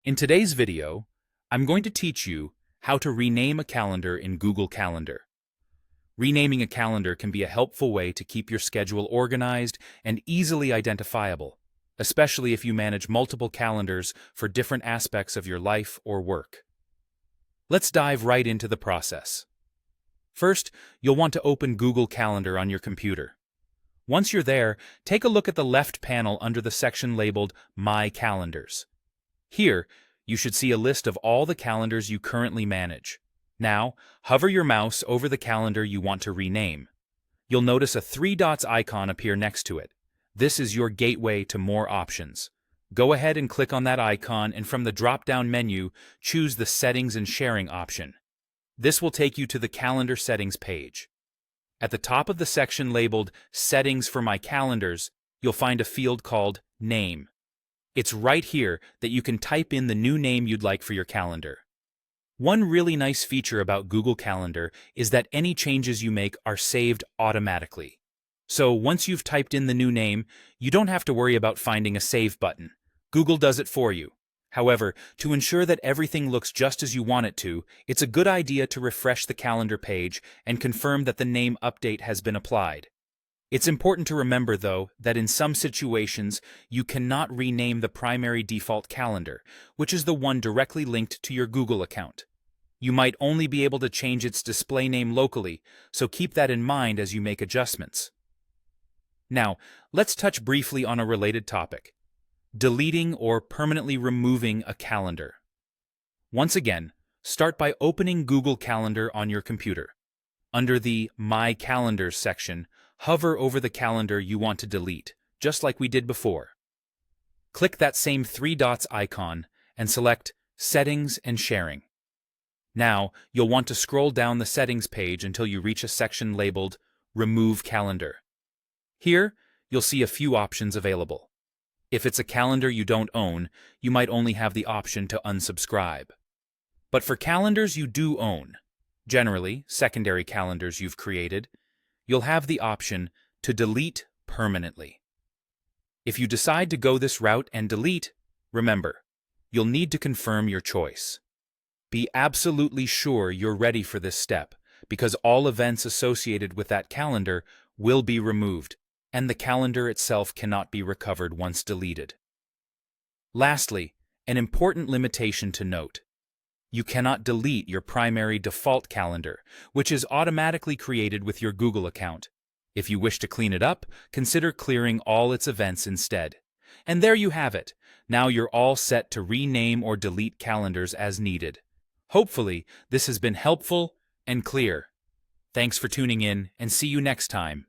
In today's video, I'm going to teach you how to rename a calendar in Google Calendar. Renaming a calendar can be a helpful way to keep your schedule organized and easily identifiable, especially if you manage multiple calendars for different aspects of your life or work. Let's dive right into the process. First, you'll want to open Google Calendar on your computer. Once you're there, take a look at the left panel under the section labeled My Calendars. Here, you should see a list of all the calendars you currently manage. Now, hover your mouse over the calendar you want to rename. You'll notice a three dots icon appear next to it. This is your gateway to more options. Go ahead and click on that icon, and from the drop-down menu, choose the Settings and Sharing option. This will take you to the Calendar Settings page. At the top of the section labeled Settings for My Calendars, you'll find a field called Name. It's right here that you can type in the new name you'd like for your calendar. One really nice feature about Google Calendar is that any changes you make are saved automatically. So once you've typed in the new name, you don't have to worry about finding a Save button. Google does it for you. However, to ensure that everything looks just as you want it to, it's a good idea to refresh the calendar page and confirm that the name update has been applied. It's important to remember, though, that in some situations, you cannot rename the primary default calendar, which is the one directly linked to your Google account. You might only be able to change its display name locally, so keep that in mind as you make adjustments. Now, let's touch briefly on a related topic: deleting or permanently removing a calendar. Once again, start by opening Google Calendar on your computer. Under the My Calendars section, hover over the calendar you want to delete, just like we did before. Click that same three dots icon and select Settings and Sharing. Now, you'll want to scroll down the settings page until you reach a section labeled Remove Calendar. Here, you'll see a few options available. If it's a calendar you don't own, you might only have the option to unsubscribe. But for calendars you do own, generally secondary calendars you've created, you'll have the option to delete permanently. If you decide to go this route and delete, remember, you'll need to confirm your choice. Be absolutely sure you're ready for this step, because all events associated with that calendar will be removed, and the calendar itself cannot be recovered once deleted. Lastly, an important limitation to note: you cannot delete your primary default calendar, which is automatically created with your Google account. If you wish to clean it up, consider clearing all its events instead. And there you have it. Now you're all set to rename or delete calendars as needed. Hopefully, this has been helpful and clear. Thanks for tuning in, and see you next time.